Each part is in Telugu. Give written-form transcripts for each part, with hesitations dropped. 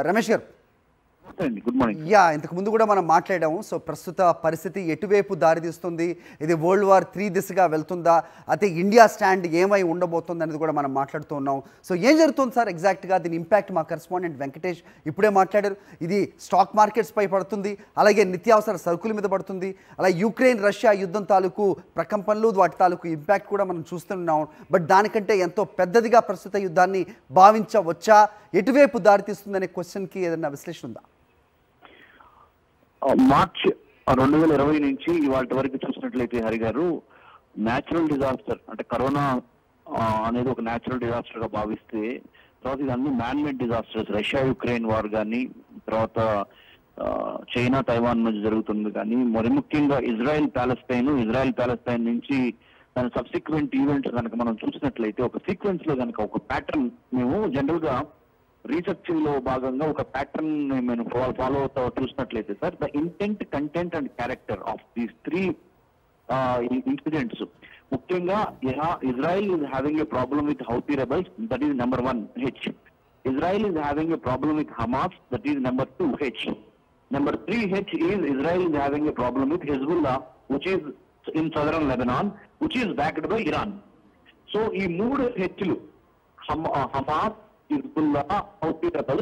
రమేష్ గారు, గుడ్ మార్నింగ్. ఇంతకు ముందు కూడా మనం మాట్లాడాము. సో ప్రస్తుత పరిస్థితి ఎటువైపు దారితీస్తుంది, ఇది వరల్డ్ వార్ 3 దిశగా వెళ్తుందా, అయితే ఇండియా స్టాండ్ ఏమై ఉండబోతుంది అనేది కూడా మనం మాట్లాడుతున్నాం. సో ఏం జరుగుతుంది సార్ ఎగ్జాక్ట్గా, దీని ఇంపాక్ట్ మా కరెస్పాండెంట్ వెంకటేష్ ఇప్పుడే మాట్లాడారు. ఇది స్టాక్ మార్కెట్స్ పై పడుతుంది, అలాగే నిత్యావసర సరుకుల మీద పడుతుంది, అలాగే యుక్రెయిన్ రష్యా యుద్ధం తాలూకు ప్రకంపనలు, వాటి తాలూకు ఇంపాక్ట్ కూడా మనం చూస్తున్నాం. బట్ దానికంటే ఎంతో పెద్దదిగా ప్రస్తుత యుద్ధాన్ని భావించవచ్చా, ఎటువైపు దారితీస్తుందనే క్వశ్చన్కి ఏదైనా విశ్లేషణ ఉందా? మార్చ్ 2020 నుంచి ఇవాళ వరకు చూసినట్లయితే హరి గారు, న్యాచురల్ డిజాస్టర్ అంటే కరోనా అనేది ఒక న్యాచురల్ డిజాస్టర్ గా భావిస్తే, తర్వాత ఇదన్నీ man made disasters, Russia Ukraine war కానీ, తర్వాత చైనా తైవాన్ నుంచి జరుగుతుంది కానీ, మరి ముఖ్యంగా ఇజ్రాయెల్ ప్యాలెస్తైన్ నుంచి దాని సబ్సిక్వెంట్ ఈవెంట్స్ కనుక మనం చూసినట్లయితే, ఒక సీక్వెన్స్ లో కనుక ఒక ప్యాటర్న్ మేము జనరల్ గా రీసెర్చ్ లో భాగంగా ఒక ప్యాటర్న్ మేము ఫాలో అవుతా చూసినట్లయితే sir, the intent, content and character of these 3 incidents, ముఖ్యంగా Israel is having a problem with Houthi rebels, that is number 1 H. Israel is having a problem with Hamas, that is number 2 H. Number 3 H is Israel is having a problem with Hezbollah, which is in southern Lebanon, which is backed by Iran. So ఈ 3 హెచ్లు, Hamas, Hezbollah, Houthi rebel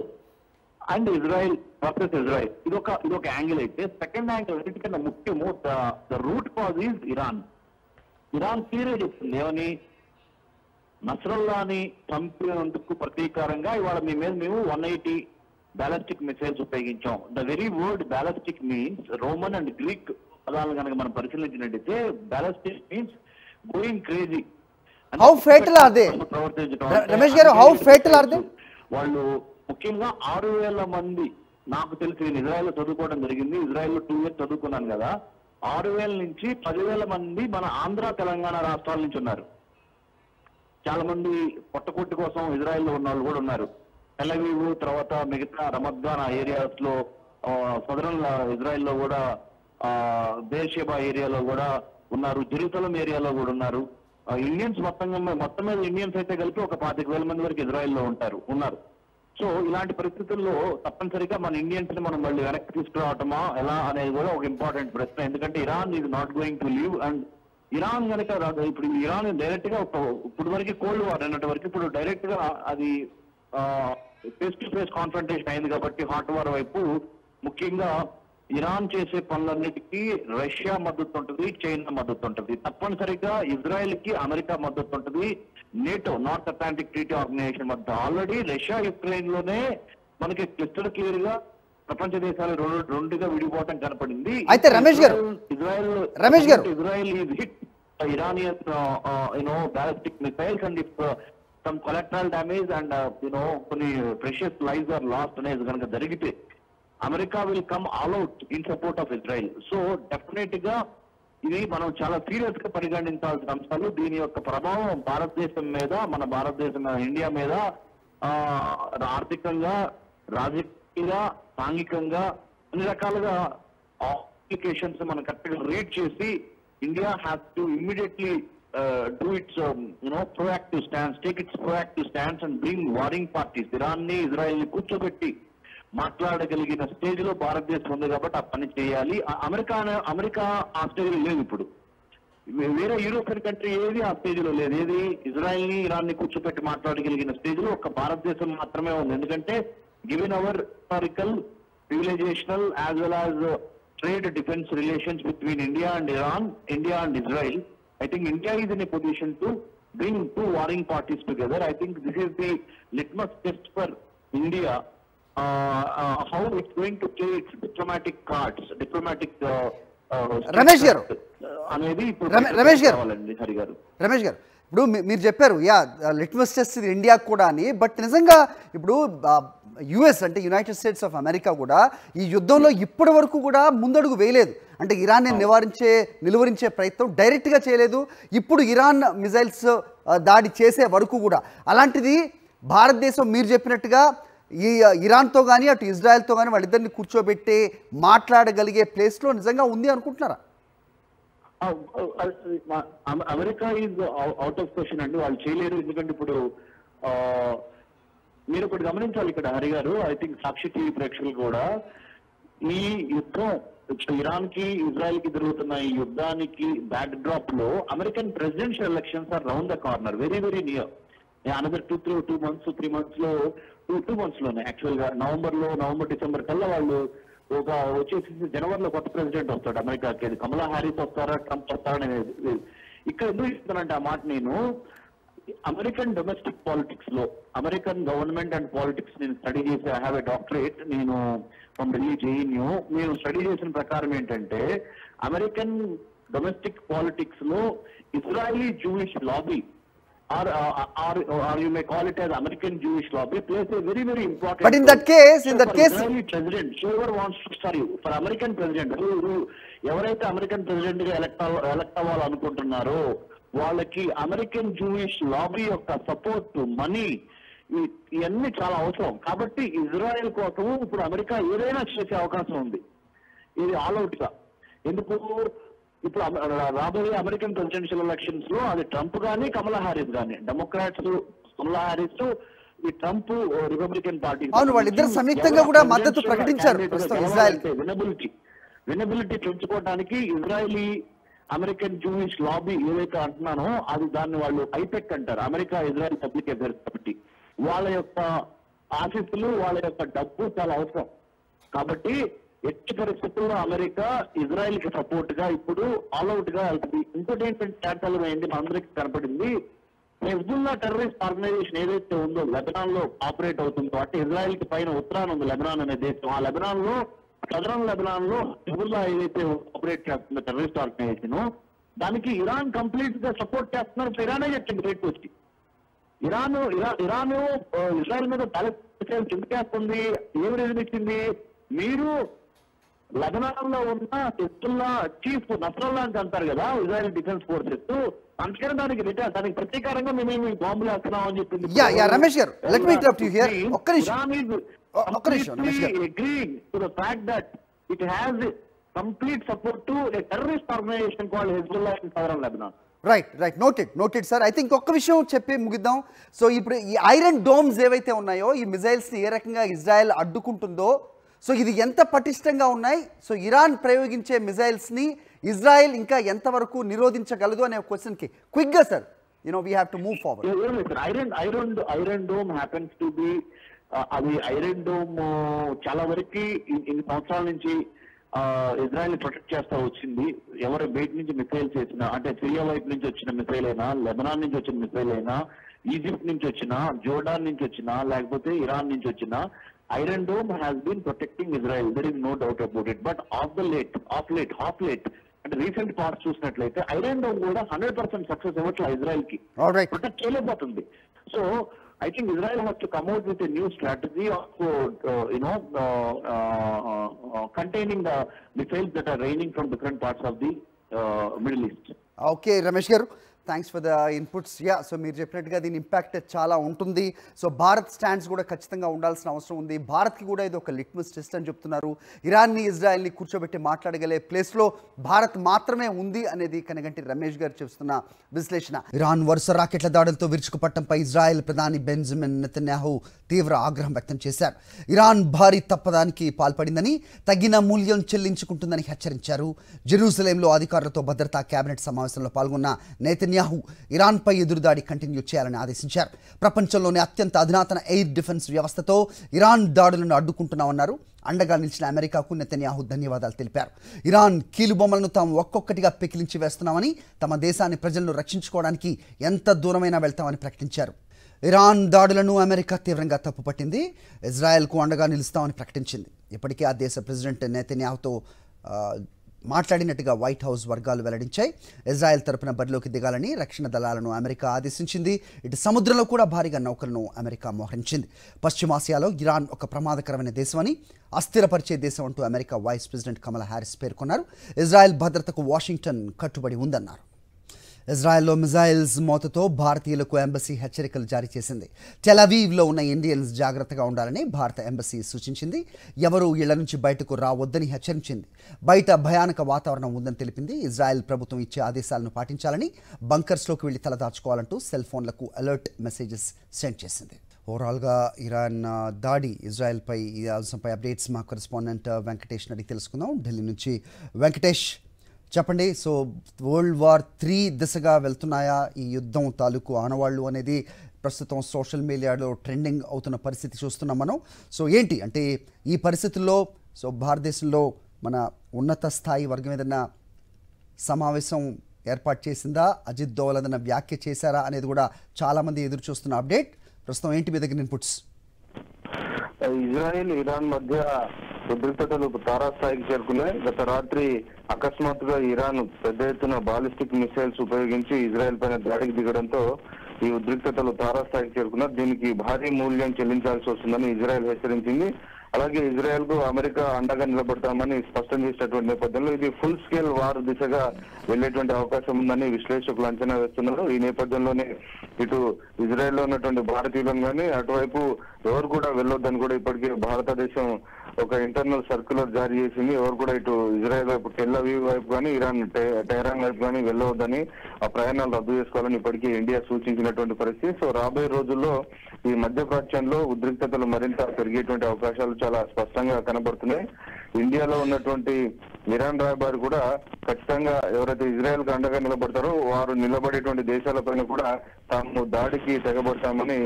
and Israel versus Israel, ఇదొక యాంగిల్ అయితే, సెకండ్ యాంగిల్ ఎందుకంటే ముఖ్యము the root cause is Iran. Iran clear చెప్తుంది ఏమని, నస్రల్లాని చంపినందుకు ప్రతీకారంగా ఇవాళ మేము 180 బ్యాలిస్టిక్ మిసైల్స్ ఉపయోగించాం. The very word ballistic means, Roman and Greek పదాలను కనుక మనం పరిశీలించినట్టయితే, ballistic means going crazy. How fatal are they Ramesh garu, how fatal are they? వాళ్ళు ముఖ్యంగా 6,000 మంది, నాకు తెలిసి ఇజ్రాయెల్ లో చదువుకోవడం జరిగింది, ఇజ్రాయెల్ లో 2 years చదువుకున్నాను కదా, 6,000 నుంచి 10,000 మంది మన ఆంధ్ర తెలంగాణ రాష్ట్రాల నుంచి ఉన్నారు. చాలా మంది పొట్టకొట్టు కోసం ఇజ్రాయెల్ లో ఉన్న వాళ్ళు కూడా ఉన్నారు. టెల్-అవీవ్, తర్వాత మిగతా రమద్గాన్ ఏరియాస్ లో, సదరన్ ఇజ్రాయెల్ లో కూడా, బేర్షెబా ఏరియాలో కూడా ఉన్నారు, జెరూసలం ఏరియాలో కూడా ఉన్నారు. ఇండియన్స్ మొత్తం మీద ఇండియన్స్ అయితే కలిపి ఒక 25,000 మంది వరకు ఇజ్రాయెల్లో ఉన్నారు. సో ఇలాంటి పరిస్థితుల్లో తప్పనిసరిగా మన ఇండియన్స్ ని మనం మళ్ళీ వెనక్కి తీసుకురావటమా ఎలా అనేది కూడా ఒక ఇంపార్టెంట్ ప్రశ్న. ఎందుకంటే Iran is not going to leave. And Iran కనుక ఇప్పుడు ఇరాన్ డైరెక్ట్ గా ఇప్పుడు వరకు కోల్డ్ వార్ అన్నట్టు వరకు, ఇప్పుడు డైరెక్ట్ గా అది ఫేస్ టు ఫేస్ కాన్ఫ్రంటేషన్ అయింది కాబట్టి హాట్ వార్ వైపు, ముఖ్యంగా ఇరాన్ చేసే పనులన్నిటికీ రష్యా మద్దతు ఉంటుంది, చైనా మద్దతు ఉంటుంది, తప్పనిసరిగా ఇజ్రాయెల్ కి అమెరికా మద్దతు ఉంటుంది, NATO, North Atlantic Treaty Organization మద్దతు. ఆల్రెడీ రష్యా యుక్రెయిన్ లోనే మనకి క్లిస్టర్ క్లియర్ గా ప్రపంచ దేశాలు రెండుగా విడిపోవటం కనపడింది. అయితే రమేష్ గారు, Israel is hit Iranian ballistic missiles and if some collateral damage and కొన్ని ప్రెషియస్ లైవ్స్ ఆర్ లాస్ట్ అనేది కనుక జరిగితే, America will come all out in support of Israel. So definite గా ఇది మనం చాలా సీరియస్ గా పరిగణించాల్సిన అంశాలు. దీని యొక్క ప్రభావం భారతదేశం మీద, మన భారతదేశం ఇండియా మీద ఆర్థికంగా, రాజకీయంగా, సాంఘికంగా అన్ని రకాలుగా అప్లికేషన్స్ మనం కరెక్ట్ గా రీడ్ చేసి, India has to immediately do its proactive stance, take its proactive stance and bring warring parties. Iran ని, ఇజ్రాయెల్ ని కూర్చోబెట్టి మాట్లాడగలిగిన స్టేజ్ లో భారతదేశం ఉంది కాబట్టి ఆ పని చేయాలి. అమెరికా ఆ స్టేజ్ లో లేదు. ఇప్పుడు వేరే యూరోపియన్ కంట్రీ ఏది ఆ స్టేజ్ లో లేదు. ఏది ఇజ్రాయెల్ ని, ఇరాన్ ని కూర్చోబెట్టి మాట్లాడగలిగిన స్టేజ్ లో ఒక భారతదేశం మాత్రమే ఉంది. ఎందుకంటే given our historical, civilisational as well as trade defence relations between India and Iran, India and Israel, I think India is in a position to bring 2 warring parties together. I think this is the litmus test for India, how it's going to play its diplomatic cards, diplomatic Ramesh గారు, ఇప్పుడు మీరు చెప్పారు లిట్మస్ టెస్ట్ ఇది ఇండియా కూడా అని. బట్ నిజంగా ఇప్పుడు యుఎస్ అంటే యునైటెడ్ స్టేట్స్ ఆఫ్ అమెరికా కూడా ఈ యుద్ధంలో ఇప్పటి వరకు కూడా ముందడుగు వేయలేదు. అంటే ఇరాన్ని నిలువరించే ప్రయత్నం డైరెక్ట్గా చేయలేదు. ఇప్పుడు ఇరాన్ మిజైల్స్ దాడి చేసే వరకు కూడా. అలాంటిది భారతదేశం మీరు చెప్పినట్టుగా ఈ ఇరాన్తో కానీ అటు ఇజ్రాయెల్తో కానీ వాళ్ళిద్దరిని కూర్చోబెట్టి మాట్లాడగలిగే ప్లేస్లో నిజంగా ఉంది అనుకుంటున్నారా? America is out of question అండి. వాళ్ళు చేయలేరు. ఎందుకంటే ఇప్పుడు మీరు ఒకటి గమనించాలి ఇక్కడ హరి గారు, ఐ థింక్ సాక్షి టీవీ ప్రేక్షకులు కూడా, ఈ యుద్ధం ఇరాన్ కి ఇజ్రాయెల్ కి జరుగుతున్న ఈ యుద్ధానికి బ్యాక్ డ్రాప్ లో American presidential elections are round the corner, very very near. Another 2 months 3 months లో 2 months లోనే యాక్చువల్ గా నవంబర్ డిసెంబర్ కల్లా వాళ్ళు వచ్చేసి జనవరిలో కొత్త ప్రెసిడెంట్ వస్తాడు అమెరికాకి. కమలా హ్యారిస్ వస్తారా, ట్రంప్ వస్తారా అనేది ఇక్కడ ఎందుకు ఇస్తానంటే ఆ మాట, నేను అమెరికన్ డొమెస్టిక్ పాలిటిక్స్ లో అమెరికన్ గవర్నమెంట్ అండ్ పాలిటిక్స్ నేను స్టడీ చేసి, ఐ హ్యావ్ ఎ డాక్టరేట్, నేను ఫ్రమ్ ఢిల్లీ JNU. నేను స్టడీ చేసిన ప్రకారం ఏంటంటే అమెరికన్ డొమెస్టిక్ పాలిటిక్స్ లో Israeli Jewish lobby or you may call it as American Jewish lobby plays a very very important but in that case Israeli president whoever wants to, sorry, for American president who ఎవరైతే అమెరికన్ ప్రెసిడెంట్ గా ఎలక్ట్ అవ్వాలనుకుంటున్నారో వాళ్ళకి అమెరికన్ జూయిష్ లాబీ యొక్క సపోర్ట్, మనీ, ఇవన్నీ చాలా అవసరం. కాబట్టి ఇజ్రాయెల్ కోసం ఇప్పుడు అమెరికా ఏదైనా చేసే అవకాశం ఉంది, ఇది ఆల్ అవుట్ గా. ఎందుకు ఇప్పుడు రాబోయే అమెరికన్ ప్రెసిడెన్షియల్ ఎలక్షన్స్ లో అది ట్రంప్ గానీ కమలా హ్యారిస్ గానీ, డెమోక్రాట్స్ కమలా హ్యారిస్, ఈ ట్రంప్ రిపబ్లికన్ పార్టీ, అవును, వాళ్ళిద్దరు సంయుక్తంగా కూడా మద్దతు ప్రకటించారు. వినబిలిటీ పెంచుకోవడానికి ఇజ్రాయలీ అమెరికన్ జూయిష్ లాబీ ఏదైతే అంటున్నానో అది దాన్ని వాళ్ళు ఐపెక్ అంటారు, America Israel public affairs committee. వాళ్ళ యొక్క ఆఫీసులు, వాళ్ళ యొక్క డబ్బు చాలా అవసరం. కాబట్టి ఎట్టి పరిస్థితుల్లో అమెరికా ఇజ్రాయెల్ కి సపోర్ట్ గా ఇప్పుడు ఆల్ అవుట్ గా వెళ్తుంది. ఇంకోటి ఏంటంటే చాటలు అయింది, మనందరికీ కనపడింది, హెజ్బుల్లా టెర్రరిస్ట్ ఆర్గనైజేషన్ ఏదైతే ఉందో లెబనాన్ లో ఆపరేట్ అవుతుందో, అంటే ఇజ్రాయెల్ కి పైన ఉత్తరాన ఉంది లెబనాన్ అనే దేశం, ఆ లెబనాన్ లో సదరన్ లెబనాన్ లో హెజ్బుల్లా ఏదైతే ఆపరేట్ చేస్తుందో టెర్రరిస్ట్ ఆర్గనైజేషన్, దానికి ఇరాన్ కంప్లీట్ గా సపోర్ట్ చేస్తున్నారు. ఇరానే చెప్పింది బయటకు వచ్చి, ఇరాన్ ఇజ్రాయెల్ మీద ప్యాలెస్టైన్ ఎందుకేస్తుంది, ఏమి రీజన్ ఇచ్చింది, మీరు లెబనాన్ లో ఉన్న హెజ్బుల్లా చీఫ్ నస్రల్లా అని అంటారు కదా ఇజ్రాయెల్ డిఫెన్స్ ఫోర్సెస్, అందుకని దానికి ప్రతీకారంగా మేము బాంబులు వేస్తున్నాం అని చెప్పింది. రమేష్ గారు, let me interrupt you here. ఒక్క నిమిషం రమేష్ గారు. Agreeing to the fact that it has complete support to a terrorist organization called Hezbollah in southern Lebanon. Right noted sir. అయితే ఇంకొక విషయం చెప్పి ముగిద్దాం. సో ఇప్పుడు ఈ ఐరన్ డోమ్స్ ఏవైతే ఉన్నాయో, ఈ మిజైల్స్ ని ఏ రకంగా ఇజ్రాయెల్ అడ్డుకుంటుందో, సో ఇది ఎంత పటిష్టంగా ఉన్నాయి, సో ఇరాన్ ప్రయోగించే మిజైల్స్ ని ఇజ్రాయెల్ ఇంకా ఎంతవరకు నిరోధించగలదు అనే క్వశ్చన్ కి క్విక్ గా sir, we have to move forward. Iron dome happens to be, అది ఐరన్ డోమ్ చాలా వరకు ఇన్ని సంవత్సరాల నుంచి ఇజ్రాయెల్ ప్రొటెక్ట్ చేస్తా వచ్చింది. ఎవరు బయట నుంచి మిసైల్స్ వేసినా, అంటే సిరియా వైపు నుంచి వచ్చిన మిసైల్ అయినా, లెబనాన్ నుంచి వచ్చిన మిసైల్ అయినా, ఈజిప్ట్ నుంచి వచ్చినా, జోర్డాన్ నుంచి వచ్చినా, లేకపోతే ఇరాన్ నుంచి వచ్చినా, Iron Dome has been protecting Israel. There is no doubt about it. But of late, and recent past చూసినట్లయితే ఐరన్ డోమ్ కూడా 100% సక్సెస్ అవ్వట్లేదు ఇజ్రాయెల్ కి, ప్రొటెక్ట్ చేయలేకపోతుంది. So I think Israel has to come out with a new strategy of containing the missiles that are raining from different parts of the Middle East. Okay, Ramesh garu, thanks for the inputs. So మీరు చెప్పినట్టుగా దీని ఇంపాక్ట్ చాలా ఉంటుంది. సో భారత్ స్టాండ్స్ కూడా ఖచ్చితంగా ఉండాల్సిన అవసరం ఉంది. భారత్కి కూడా ఇది ఒక లిట్మస్ టెస్ట్ అని చెప్తున్నారు. ఇరాన్ని ఇజ్రాయెల్ని కూర్చోబెట్టి మాట్లాడగలే ప్లేస్లో భారత్ మాత్రమే ఉంది అనేది కనగంటి రమేష్ గారు చెప్తున్న విశ్లేషణ. ఇరాన్ వరుస రాకెట్ల దాడులతో విరుచుకుపట్టంపై ఇజ్రాయెల్ ప్రధాని బెంజమిన్ నెతన్యాహు తీవ్ర ఆగ్రహం వ్యక్తం చేశారు. ఇరాన్ భారీ తప్పదానికి పాల్పడిందని, తగిన మూల్యం చెల్లించుకుంటుందని హెచ్చరించారు. జెరూసలేంలో అధికారులతో భద్రతా కేబినెట్ సమావేశంలో పాల్గొన్న నెతన్యాహు ఇరాన్పై ఎదురుదాడి కంటిన్యూ చేయాలని ఆదేశించారు. ప్రపంచంలోనే అత్యంత అధునాతన ఎయిర్ డిఫెన్స్ వ్యవస్థతో ఇరాన్ దాడులను అడ్డుకుంటున్నామన్నారు. అండగా నిలిచిన అమెరికాకు నెతన్యాహు ధన్యవాదాలు తెలిపారు. ఇరాన్ కీలుబొమ్మలను తాము ఒక్కొక్కటిగా పెకిలించి వేస్తున్నామని, తమ దేశాన్ని ప్రజలను రక్షించుకోవడానికి ఎంత దూరమైనా వెళ్తామని ప్రకటించారు. ఇరాన్ దాడులను అమెరికా తీవ్రంగా తప్పుపట్టింది. ఇజ్రాయెల్కు అండగా నిలుస్తామని ప్రకటించింది. ఇప్పటికే ఆ దేశ ప్రెసిడెంట్ నెతన్యాహుతో మాట్లాడినట్టుగా వైట్ హౌస్ వర్గాలు వెల్లడించాయి. ఇజ్రాయెల్ తరపున బరిలోకి దిగాలని రక్షణ దళాలను అమెరికా ఆదేశించింది. ఇటు సముద్రంలో కూడా భారీగా నౌకలను అమెరికా మోహరించింది. పశ్చిమాసియాలో ఇరాన్ ఒక ప్రమాదకరమైన దేశమని, అస్థిరపరిచే దేశం అంటూ అమెరికా వైస్ ప్రెసిడెంట్ కమలా హ్యారిస్ పేర్కొన్నారు. ఇజ్రాయెల్ భద్రతకు వాషింగ్టన్ కట్టుబడి ఉందన్నారు. ఇజ్రాయెల్లో మిజైల్స్ మోతతో భారతీయులకు ఎంబసీ హెచ్చరికలు జారీ చేసింది. టెలవీవ్లో ఉన్న ఇండియన్స్ జాగ్రత్తగా ఉండాలని భారత ఎంబసీ సూచించింది. ఎవరూ ఇళ్ల నుంచి బయటకు రావద్దని హెచ్చరించింది. బయట భయానక వాతావరణం ఉందని తెలిపింది. ఇజ్రాయెల్ ప్రభుత్వం ఇచ్చే ఆదేశాలను పాటించాలని, బంకర్స్లోకి వెళ్లి తలదాచుకోవాలంటూ సెల్ ఫోన్లకు అలర్ట్ మెసేజెస్ సెండ్ చేసింది. ఓవరాల్గా ఇరాన్ దాడి ఇజ్రాయెల్పై ఈ అంశంపై అప్డేట్స్ మా కరెస్పాండెంట్ వెంకటేష్ అడిగి తెలుసుకుందాం. ఢిల్లీ నుంచి వెంకటేష్ చెప్పండి. సో వరల్డ్ వార్ 3 దిశగా వెళ్తున్నాయా ఈ యుద్ధం తాలూకు ఆనవాళ్ళు అనేది ప్రస్తుతం సోషల్ మీడియాలో ట్రెండింగ్ అవుతున్న పరిస్థితి చూస్తున్నాం మనం. సో ఏంటి అంటే ఈ పరిస్థితుల్లో సో భారతదేశంలో మన ఉన్నత స్థాయి వర్గం ఏదైనా సమావేశం ఏర్పాటు చేసిందా, అజిత్ దోవల్ ఏదైనా వ్యాఖ్య చేశారా అనేది కూడా చాలామంది ఎదురు చూస్తున్న అప్డేట్. ప్రస్తుతం ఏంటి మీ దగ్గర ఇన్పుట్స్? ఇజ్రాయెల్ ఇరాన్ మధ్య ఉద్రిక్తతలు తారాస్థాయికి చేరుకున్నాయి. గత రాత్రి అకస్మాత్తుగా ఇరాన్ పెద్ద ఎత్తున బాలిస్టిక్ మిసైల్స్ ఉపయోగించి ఇజ్రాయెల్ పైన దాడికి దిగడంతో ఈ ఉద్రిక్తతలు తారాస్థాయికి చేరుకున్నారు. దీనికి భారీ మూల్యం చెల్లించాల్సి వస్తుందని ఇజ్రాయెల్ హెచ్చరించింది. అలాగే ఇజ్రాయెల్ కు అమెరికా అండగా నిలబడతామని స్పష్టం చేసినటువంటి నేపథ్యంలో ఇది ఫుల్ స్కేల్ వార్ దిశగా వెళ్లేటువంటి అవకాశం ఉందని విశ్లేషకులు అంచనా వేస్తున్నారు. ఈ నేపథ్యంలోనే ఇటు ఇజ్రాయెల్ లో ఉన్నటువంటి భారతీయులను కానీ అటువైపు ఎవరు కూడా వెళ్ళొద్దని కూడా ఇప్పటికే భారతదేశం ఒక ఇంటర్నల్ సర్క్యులర్ జారీ చేసింది. ఎవరు కూడా ఇటు ఇజ్రాయెల్ వైపు టెల్ అవీవ్ వైపు కానీ ఇరాన్ టెహరాన్ వైపు కానీ వెళ్ళవద్దని, ఆ ప్రయాణాలు రద్దు చేసుకోవాలని ఇప్పటికీ ఇండియా సూచించినటువంటి పరిస్థితి. సో రాబోయే రోజుల్లో ఈ మధ్యప్రాచ్యంలో ఉద్రిక్తతలు మరింత పెరిగేటువంటి అవకాశాలు చాలా స్పష్టంగా కనబడుతున్నాయి. ఇండియాలో ఉన్నటువంటి ఇరాన్ రాయబారి కూడా ఖచ్చితంగా ఎవరైతే ఇజ్రాయెల్ కు అండగా నిలబడతారో వారు నిలబడేటువంటి దేశాలపైన కూడా తాము దాడికి తెగబడతామని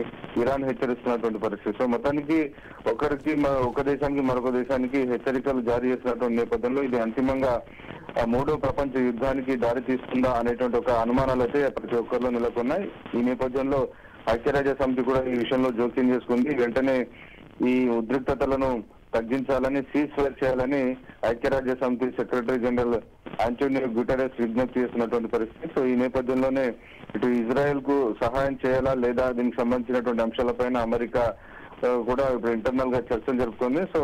ఇరాన్ హెచ్చరిస్తున్నటువంటి పరిస్థితి. సో మొత్తానికి ఒక దేశానికి మరొక దేశానికి హెచ్చరికలు జారీ చేసినటువంటి నేపథ్యంలో ఇది అంతిమంగా 3వ ప్రపంచ యుద్ధానికి దారి తీస్తుందా అనేటువంటి ఒక అనుమానాలు అయితే ప్రతి ఒక్కరిలో నెలకొన్నాయి. ఈ నేపథ్యంలో ఐక్యరాజ్య సమితి కూడా ఈ విషయంలో జోక్యం చేసుకుంది. వెంటనే ఈ ఉద్రిక్తతలను తగ్గించాలని, సీజ్ ఫైర్ చేయాలని ఐక్యరాజ్య సమితి సెక్రటరీ జనరల్ ఆంటోనియో గుటెరెస్ విజ్ఞప్తి చేస్తున్నటువంటి పరిస్థితి. సో ఈ నేపథ్యంలోనే ఇటు ఇజ్రాయెల్ కు సహాయం చేయాలా లేదా దీనికి సంబంధించినటువంటి అంశాలపైన అమెరికా కూడా ఇప్పుడు ఇంటర్నల్ గా చర్చలు జరుపుతుంది. సో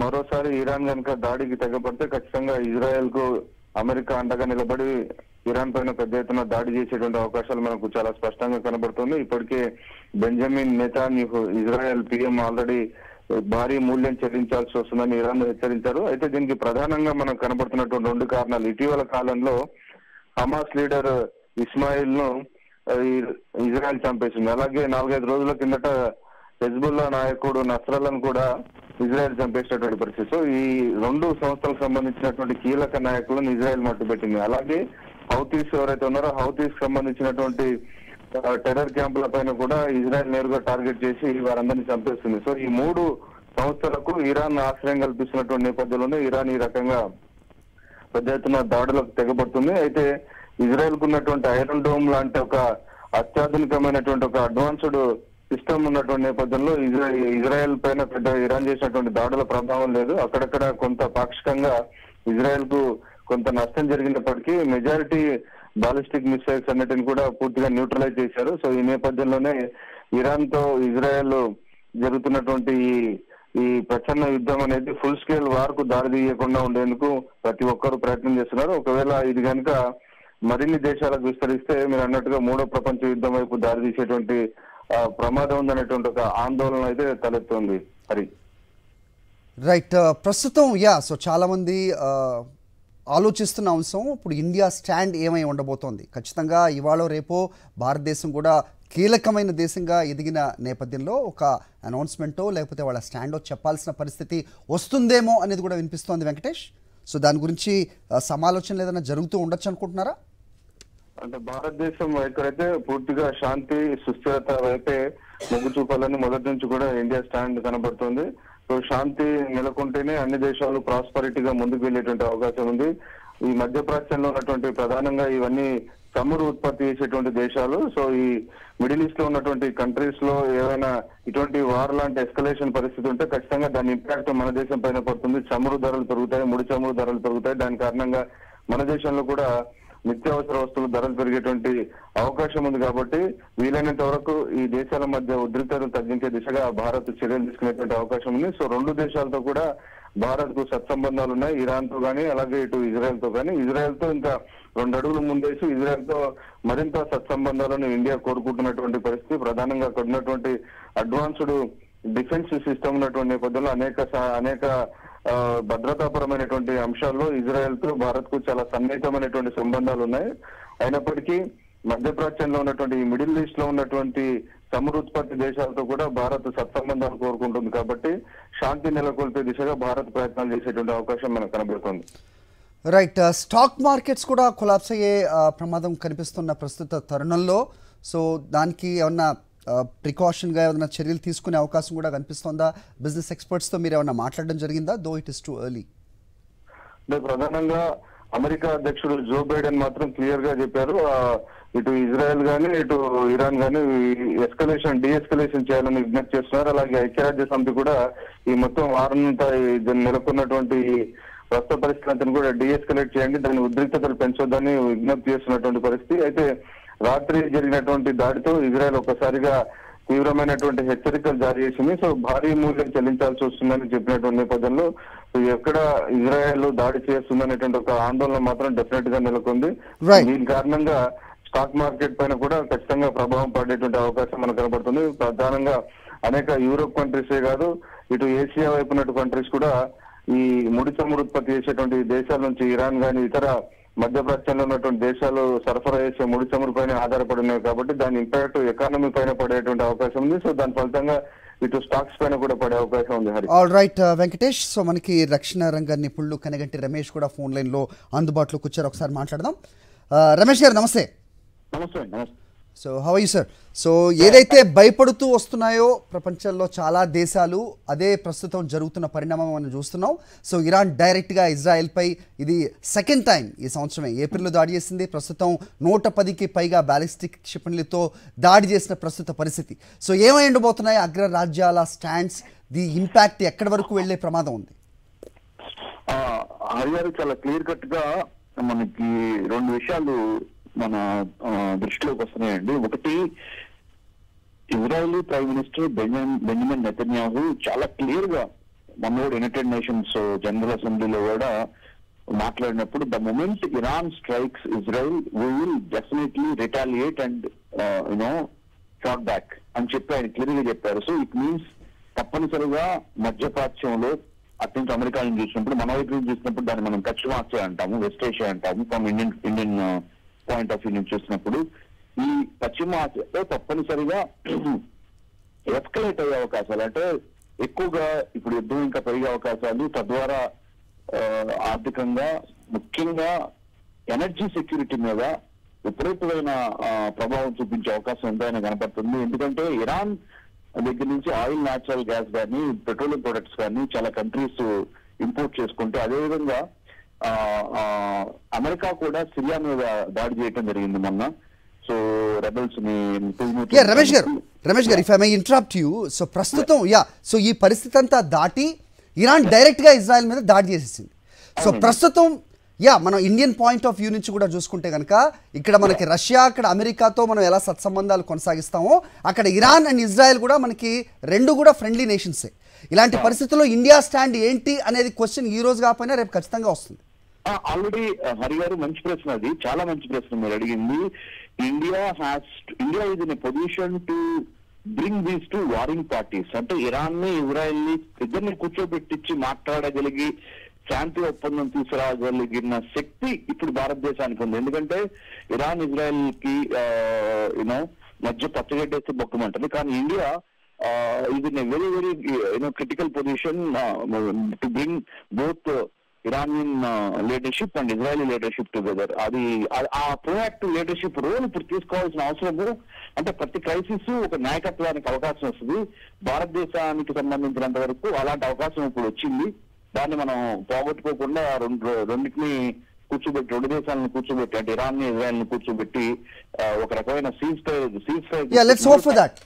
మరోసారి ఇరాన్ కనుక దాడికి తెగపడితే ఖచ్చితంగా ఇజ్రాయెల్ కు అమెరికా అండగా నిలబడి ఇరాన్ పైన పెద్ద ఎత్తున దాడి చేసేటువంటి అవకాశాలు మనకు చాలా స్పష్టంగా కనబడుతుంది. ఇప్పటికే బెంజమిన్ నెతాన్యాహు ఇజ్రాయెల్ పిఎం ఆల్రెడీ భారీ మూల్యం చెల్లించాల్సి వస్తుందని ఇరాన్ హెచ్చరించారు. అయితే దీనికి ప్రధానంగా మనకు కనబడుతున్నటువంటి 2 కారణాలు. ఇటీవల కాలంలో హమాస్ లీడర్ ఇస్మాయిల్ ను ఇజ్రాయెల్ చంపేసింది. అలాగే 4-5 రోజుల కిందట హెజ్బుల్లా నాయకుడు నస్రల్లాను కూడా ఇజ్రాయెల్ చంపేసినటువంటి పరిస్థితి. సో ఈ 2 సంస్థలకు సంబంధించినటువంటి కీలక నాయకులను ఇజ్రాయెల్ మట్టుపెట్టింది. అలాగే హౌతీస్ ఎవరైతే ఉన్నారో హౌతీస్ సంబంధించినటువంటి టెర్రర్ క్యాంపుల పైన కూడా ఇజ్రాయెల్ నేరుగా టార్గెట్ చేసి వారందరినీ చంపేస్తుంది. సో ఈ 3 సంస్థలకు ఇరాన్ ఆశ్రయం కల్పిస్తున్నటువంటి నేపథ్యంలోనే ఇరాన్ ఈ రకంగా పెద్ద ఎత్తున దాడులకు తెగబడుతుంది. అయితే ఇజ్రాయెల్ కు ఉన్నటువంటి ఐరన్ డోమ్ లాంటి ఒక అత్యాధునికమైనటువంటి ఒక అడ్వాన్స్డ్ సిస్టమ్ ఉన్నటువంటి నేపథ్యంలో ఇజ్రాయెల్ పైన పెద్ద ఇరాన్ చేసినటువంటి దాడుల ప్రభావం లేదు. అక్కడక్కడ కొంత పాక్షికంగా ఇజ్రాయెల్ కు కొంత నష్టం జరిగినప్పటికీ మెజారిటీ బాలిస్టిక్ మిసైల్స్ అన్నిటిని కూడా పూర్తిగా న్యూట్రలైజ్ చేశారు. సో ఈ నేపథ్యంలోనే ఇరాన్ తో ఇజ్రాయెల్ జరుగుతున్నటువంటి ఈ ప్రచన్న యుద్ధం అనేది ఫుల్ స్కేల్ వార్ కు దారి తీయకుండా ఉండేందుకు ప్రతి ఒక్కరు ప్రయత్నం చేస్తున్నారు. ఒకవేళ ఇది కనుక మరిన్ని దేశాలకు విస్తరిస్తే మీరు అన్నట్టుగా 3వ ప్రపంచ యుద్ధం వైపు దారి తీసేటువంటి ప్రమాదం ఉందనేటువంటి ఒక ఆందోళన అయితే తలెత్తుంది. హరి రైట్. ప్రస్తుతం సో చాలామంది ఆలోచిస్తున్న అంశం ఇప్పుడు ఇండియా స్టాండ్ ఏమై ఉండబోతోంది. ఖచ్చితంగా ఇవాళ రేపో భారతదేశం కూడా కీలకమైన దేశంగా ఎదిగిన నేపథ్యంలో ఒక అనౌన్స్మెంటో లేకపోతే వాళ్ళ స్టాండో చెప్పాల్సిన పరిస్థితి వస్తుందేమో అనేది కూడా వినిపిస్తోంది వెంకటేష్. సో దాని గురించి సమాలోచనలు ఏదైనా జరుగుతూ ఉండొచ్చు అనుకుంటున్నారా? అంటే భారతదేశం వైఖరైతే పూర్తిగా శాంతి సుస్థిరత వైపే మొగ్గు చూపాలని మొదటి నుంచి కూడా ఇండియా స్టాండ్ కనబడుతుంది. సో శాంతి నెలకొంటేనే అన్ని దేశాలు ప్రాస్పరిటీగా ముందుకు వెళ్లేటువంటి అవకాశం ఉంది. ఈ మధ్యప్రాచ్యంలో ఉన్నటువంటి ప్రధానంగా ఇవన్నీ చమురు ఉత్పత్తి చేసేటువంటి దేశాలు. సో ఈ మిడిల్ ఈస్ట్ లో ఉన్నటువంటి కంట్రీస్ లో ఏవైనా ఇటువంటి వార్ లాంటి ఎస్కలేషన్ పరిస్థితి ఉంటే ఖచ్చితంగా దాని ఇంపాక్ట్ మన దేశం పైన పడుతుంది. చమురు ధరలు పెరుగుతాయి, ముడి చమురు ధరలు పెరుగుతాయి. దాని కారణంగా మన దేశంలో కూడా నిత్యావసర వస్తువుల ధరలు పెరిగేటువంటి అవకాశం ఉంది. కాబట్టి వీలైనంత వరకు ఈ దేశాల మధ్య ఉద్రిక్తతలు తగ్గించే దిశగా భారత్ చర్యలు తీసుకునేటువంటి అవకాశం ఉంది. సో 2 దేశాలతో కూడా భారత్ కు సత్సంబంధాలు ఉన్నాయి, ఇరాన్ తో కానీ అలాగే ఇటు ఇజ్రాయెల్ తో కానీ. ఇజ్రాయెల్ తో ఇంకా 2 అడుగులు ముందేసి ఇజ్రాయెల్ తో మరింత సత్సంబంధాలను ఇండియా కోరుకుంటున్నటువంటి పరిస్థితి. ప్రధానంగా అక్కడ ఉన్నటువంటి అడ్వాన్స్డ్ డిఫెన్స్ సిస్టమ్ ఉన్నటువంటి నేపథ్యంలో అనేక భద్రతాపరమైనటువంటి అంశాల్లో ఇజ్రాయెల్ తో భారత్ కు చాలా సన్నిహితమైనటువంటి సంబంధాలు ఉన్నాయి. అయినప్పటికీ మధ్యప్రాచ్యంలో ఉన్నటువంటి ఈ మిడిల్ ఈస్ట్ లో ఉన్నటువంటి చమురుత్పత్తి దేశాలతో కూడా భారత్ సత్సంబంధాలు కోరుకుంటుంది కాబట్టి శాంతి నెలకొల్పే దిశగా భారత్ ప్రయత్నాలు చేసేటువంటి అవకాశం మనకు కనబడుతుంది. రైట్, స్టాక్ మార్కెట్స్ కూడా కొలాప్స్ అయ్యే ప్రమాదం కనిపిస్తున్న ప్రస్తుత తరుణంలో సో దానికి ఏమన్నా ప్రికాషన్గా ఏమైనా చర్యలు తీసుకునే అవకాశం కూడా కనిపిస్తుందా? బిజినెస్ ఎక్స్పర్ట్స్తో మీరు ఏమైనా మాట్లాడడం జరిగిందా? Though it is too early. అంటే ప్రధానంగా అమెరికా అధ్యక్షుడు జో బైడెన్ మాత్రం క్లియర్ గా చెప్పారు, ఇటు ఇజ్రాయెల్ గానీ ఇటు ఇరాన్ గానీ డీఎస్కలేషన్ చేయాలని విజ్ఞప్తి చేస్తున్నారు. అలాగే ఐక్యరాజ్య సమితి కూడా ఈ మొత్తం వారంతా నెలకొన్నటువంటి ప్రస్తుత పరిస్థితులను కూడా డీఎస్కలేట్ చేయండి, దాని ఉద్రిక్తతలు పెంచొద్దని విజ్ఞప్తి చేస్తున్నటువంటి పరిస్థితి. అయితే రాత్రి జరిగినటువంటి దాడితో ఇజ్రాయెల్ ఒక్కసారిగా తీవ్రమైనటువంటి హెచ్చరికలు జారీ చేసింది. సో భారీ మూల్యం చెల్లించాల్సి వస్తుందని చెప్పినటువంటి నేపథ్యంలో ఎక్కడ ఇజ్రాయెల్ దాడి చేస్తుందనేటువంటి ఒక ఆందోళన మాత్రం డెఫినెట్ గా నెలకొంది. దీని కారణంగా స్టాక్ మార్కెట్ పైన కూడా ఖచ్చితంగా ప్రభావం పడేటువంటి అవకాశం మనకు కనబడుతుంది. ప్రధానంగా అనేక యూరోప్ కంట్రీసే కాదు, ఇటు ఏషియా వైపు ఉన్నటువంటి కంట్రీస్ కూడా ఈ ముడి చమురు ఉత్పత్తి చేసేటువంటి దేశాల నుంచి ఇరాన్ గానీ ఇతర మధ్యప్రాచ్యంలో ఉన్నటువంటి దేశాలు సరఫరా చేసే ముడి చమురు పైన ఆధారపడి ఉన్నాయి కాబట్టి దాని ఇంపాక్ట్ ఎకానమీ పైన పడేటువంటి అవకాశం ఉంది. సో దాని ఫలితంగా ఇటు స్టాక్స్ పైన కూడా పడే అవకాశం ఉంది. Hari, all right Venkatesh. So మనకి రక్షణ రంగ నిపుణులు కనగంటి రమేష్ కూడా ఫోన్ లైన్ లో అందుబాటులోకి వచ్చారు. ఒకసారి మాట్లాడదాం. రమేష్ గారు నమస్తే. నమస్తే. So how are you sir? So ఏదైతే భయపడుతూ వస్తున్నాయో ప్రపంచంలో చాలా దేశాలు, అదే ప్రస్తుతం జరుగుతున్న పరిణామం మనం చూస్తున్నాం. సో ఇరాన్ డైరెక్ట్గా ఇజ్రాయెల్పై ఇది సెకండ్ టైం ఈ సంవత్సరమే ఏప్రిల్లో దాడి చేసింది. ప్రస్తుతం 110కి పైగా బ్యాలిస్టిక్ క్షిపణులతో దాడి చేసిన ప్రస్తుత పరిస్థితి. సో ఏమై ఉండబోతున్నాయి అగ్రరాజ్యాల స్టాండ్స్? ది ఇంపాక్ట్ ఎక్కడి వరకు వెళ్లే ప్రమాదం ఉంది? హరిగారు చాలా క్లియర్ కట్ గా మనకి రెండు విషయాలు మన దృష్టిలోకి వస్తున్నాయండి. ఒకటి, Israel Prime Minister Benjamin Netanyahu చాలా క్లియర్ గా మనోడు యునైటెడ్ నేషన్స్ జనరల్ అసెంబ్లీలో కూడా మాట్లాడినప్పుడు, the moment Iran strikes Israel we will definitely retaliate and shot back అని చెప్పి ఆయన క్లియర్ గా చెప్పారు. సో ఇట్ మీన్స్ తప్పనిసరిగా మధ్యప్రాచ్యంలో అటు నుంచి అమెరికా నుంచి చూసినప్పుడు, మన వైపు నుంచి చూసినప్పుడు దాన్ని మనం పశ్చిమ ఆసియా అంటాము, వెస్ట్ ఏషియా అంటాము. From Indian point of view నుంచి చూసినప్పుడు ఈ పశ్చిమ ఆసియాలో తప్పనిసరిగా ఎస్కలేట్ అయ్యే అవకాశాలు, అంటే ఎక్కువగా ఇప్పుడు యుద్ధం ఇంకా పెరిగే అవకాశాలు, తద్వారా ఆర్థికంగా ముఖ్యంగా ఎనర్జీ సెక్యూరిటీ మీద విపరీతమైన ప్రభావం చూపించే అవకాశం ఉందని కనపడుతుంది. ఎందుకంటే ఇరాన్ దగ్గర నుంచి ఆయిల్, న్యాచురల్ గ్యాస్ కానీ పెట్రోలియం ప్రొడక్ట్స్ కానీ చాలా కంట్రీస్ ఇంపోర్ట్ చేసుకుంటే, అదేవిధంగా అమెరికా కూడా సిరియా మీద దాడి చేయడం జరిగింది మొన్న. సో రెబల్స్ ని రమేష్ గారు if I may interrupt you. So ప్రస్తుతం సో ఈ పరిస్థితి అంతా దాటి ఇరాన్ డైరెక్ట్ గా ఇజ్రాయెల్ మీద దాడి చేసేసింది. సో ప్రస్తుతం మనం ఇండియన్ పాయింట్ ఆఫ్ వ్యూ నుంచి కూడా చూసుకుంటే కనుక ఇక్కడ మనకి రష్యా, అక్కడ అమెరికాతో మనం ఎలా సత్సంబంధాలు కొనసాగిస్తామో అక్కడ ఇరాన్ అండ్ ఇజ్రాయెల్ కూడా మనకి రెండు కూడా ఫ్రెండ్లీ నేషన్సే. ఇలాంటి పరిస్థితుల్లో ఇండియా స్టాండ్ ఏంటి అనేది క్వశ్చన్ ఈ రోజు కాకపోయినా రేపు ఖచ్చితంగా వస్తుంది. ఆల్రెడీ హరి గారు మంచి ప్రశ్న, అది చాలా మంచి ప్రశ్న మీరు అడిగింది. India is in a position to bring these to warning parties, అంటే ఇరాన్ ని ఇజ్రాయెల్ ని ఇద్దరిని కూర్చోబెట్టించి మాట్లాడగలిగి శాంతి ఒప్పందం తీసుకురాగలిగిన శక్తి ఇప్పుడు భారతదేశానికి ఉంది. ఎందుకంటే ఇరాన్ ఇజ్రాయెల్ కి మధ్య పచ్చగడ్డేస్తే బొక్కమంటది. కానీ India is in a very critical position to bring both Iranian leadership and Israeli leadership together. అది ఆ ప్రోయాక్టివ్ లీడర్షిప్ రోల్ ఇప్పుడు తీసుకోవాల్సిన అవసరము, అంటే ప్రతి క్రైసిస్ ఒక నాయకత్వానికి అవకాశం వస్తుంది. భారతదేశానికి సంబంధించినంత వరకు అలాంటి అవకాశం ఇప్పుడు వచ్చింది. దాన్ని మనం పోగొట్టుకోకుండా రెండింటిని కూర్చోబెట్టి, రెండు దేశాలను కూర్చోబెట్టి, అంటే ఇరాన్ ని ఇజ్రాయెల్ ని కూర్చోబెట్టి ఒక రకమైన cease fire. Let's hope for that.